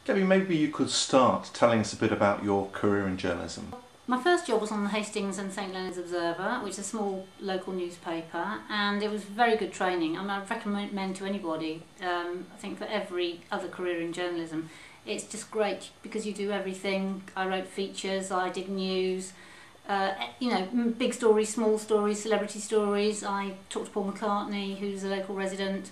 Debbie, maybe you could start telling us a bit about your career in journalism. My first job was on the Hastings and St Leonard's Observer, which is a small local newspaper, and it was very good training. I mean, I'd recommend to anybody, I think for every other career in journalism, it's just great because you do everything. I wrote features, I did news, big stories, small stories, celebrity stories. I talked to Paul McCartney, who's a local resident,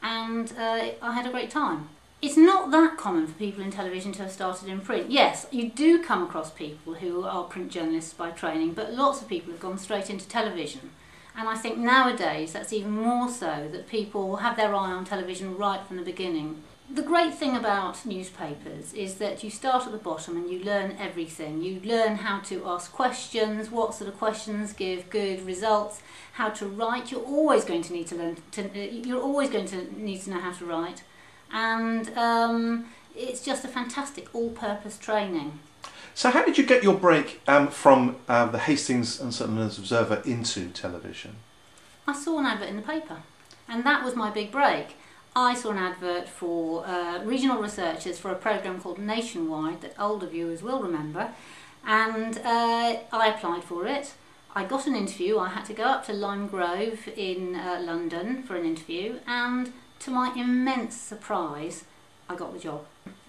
and I had a great time. It's not that common for people in television to have started in print. Yes, you do come across people who are print journalists by training, but lots of people have gone straight into television. And I think nowadays that's even more so, that people have their eye on television right from the beginning. The great thing about newspapers is that you start at the bottom and you learn everything. You learn how to ask questions, what sort of questions give good results, how to write. You're always going to need to know how to write. And it's just a fantastic all-purpose training. So how did you get your break from the Hastings and St Leonard's Observer into television? I saw an advert in the paper, and that was my big break. I saw an advert for regional researchers for a programme called Nationwide that older viewers will remember, and I applied for it. I got an interview. I had to go up to Lime Grove in London for an interview, and to my immense surprise, I got the job.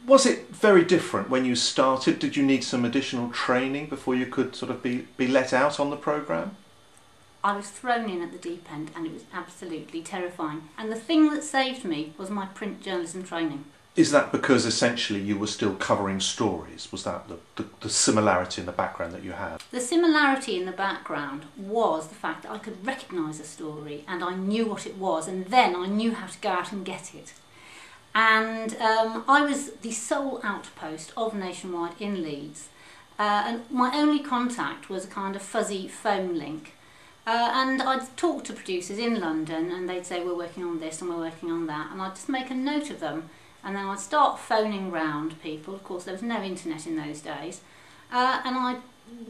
Was it very different when you started? Did you need some additional training before you could sort of be let out on the programme? I was thrown in at the deep end and it was absolutely terrifying. And the thing that saved me was my print journalism training. Is that because essentially you were still covering stories? Was that the similarity in the background that you had? The similarity in the background was the fact that I could recognise a story and I knew what it was, and then I knew how to go out and get it. And I was the sole outpost of Nationwide in Leeds, and my only contact was a kind of fuzzy phone link. And I'd talk to producers in London and they'd say, we're working on this and we're working on that, and I'd just make a note of them. And then I'd start phoning round people. Of course, there was no internet in those days. And I'd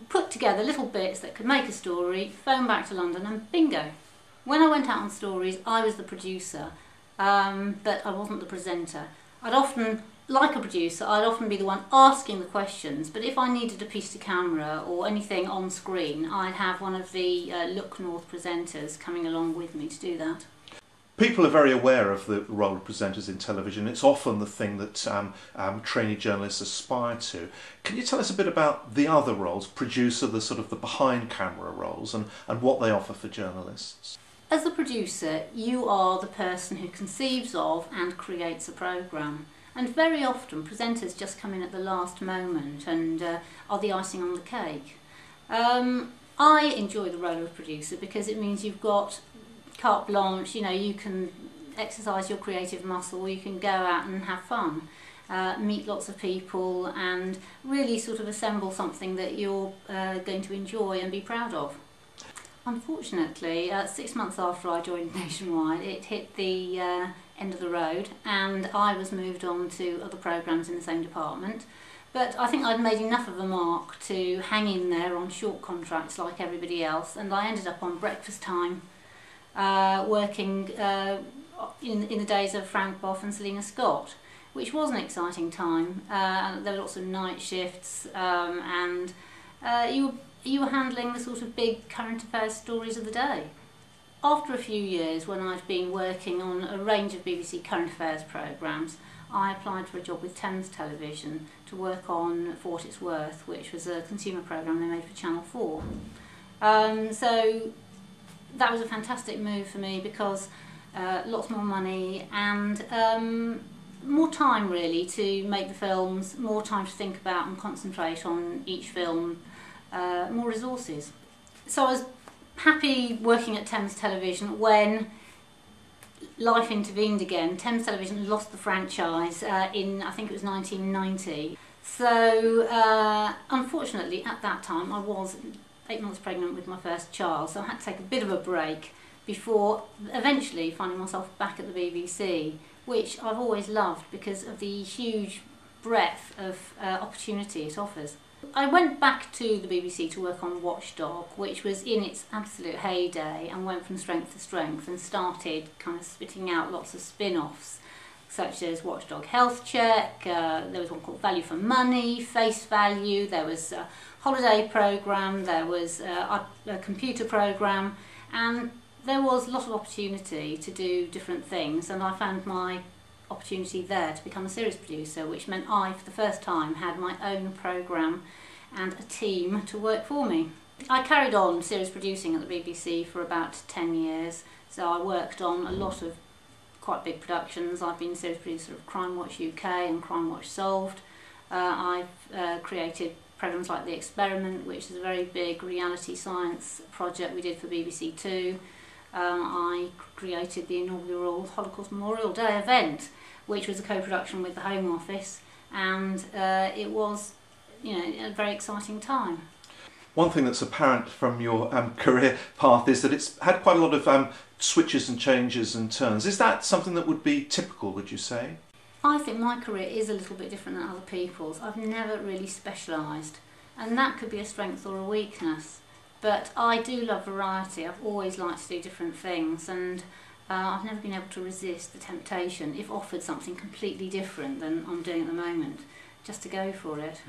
put together little bits that could make a story, phone back to London, and bingo. When I went out on stories, I was the producer, but I wasn't the presenter. I'd often, like a producer, I'd often be the one asking the questions, but if I needed a piece to camera or anything on screen, I'd have one of the Look North presenters coming along with me to do that. People are very aware of the role of presenters in television. It's often the thing that trainee journalists aspire to. Can you tell us a bit about the other roles, producer, the sort of the behind camera roles, and what they offer for journalists? As the producer, you are the person who conceives of and creates a programme. And very often presenters just come in at the last moment and are the icing on the cake. I enjoy the role of producer because it means you've got carte blanche, you can exercise your creative muscle, you can go out and have fun, meet lots of people and really sort of assemble something that you're going to enjoy and be proud of. Unfortunately, 6 months after I joined Nationwide, it hit the end of the road and I was moved on to other programmes in the same department. But I think I'd made enough of a mark to hang in there on short contracts like everybody else, and I ended up on Breakfast Time, working in the days of Frank Boff and Selina Scott, which was an exciting time. There were lots of night shifts, and you were handling the sort of big current affairs stories of the day. After a few years, when I'd been working on a range of BBC current affairs programmes, I applied for a job with Thames Television to work on For What It's Worth, which was a consumer programme they made for Channel 4. So that was a fantastic move for me because lots more money and more time really to make the films, more time to think about and concentrate on each film, more resources. So I was happy working at Thames Television when life intervened again. Thames Television lost the franchise in, I think it was 1990. So unfortunately at that time I was 8 months pregnant with my first child, so I had to take a bit of a break before eventually finding myself back at the BBC, which I've always loved because of the huge breadth of opportunity it offers. I went back to the BBC to work on Watchdog, which was in its absolute heyday and went from strength to strength and started kind of spitting out lots of spin-offs. such as Watchdog Health Check, there was one called Value for Money, Face Value, there was a holiday programme, there was a computer programme, and there was a lot of opportunity to do different things, and I found my opportunity there to become a series producer, which meant I, for the first time, had my own programme and a team to work for me. I carried on series producing at the BBC for about 10 years, so I worked on a lot of quite big productions. I've been series producer of Crime Watch UK and Crime Watch Solved. I've created programmes like The Experiment, which is a very big reality science project we did for BBC Two. I created the inaugural Holocaust Memorial Day event, which was a co-production with the Home Office, and it was, a very exciting time. One thing that's apparent from your career path is that it's had quite a lot of switches and changes and turns. Is that something that would be typical, would you say? I think my career is a little bit different than other people's. I've never really specialised, and that could be a strength or a weakness. But I do love variety. I've always liked to do different things, and I've never been able to resist the temptation, if offered something completely different than I'm doing at the moment, just to go for it.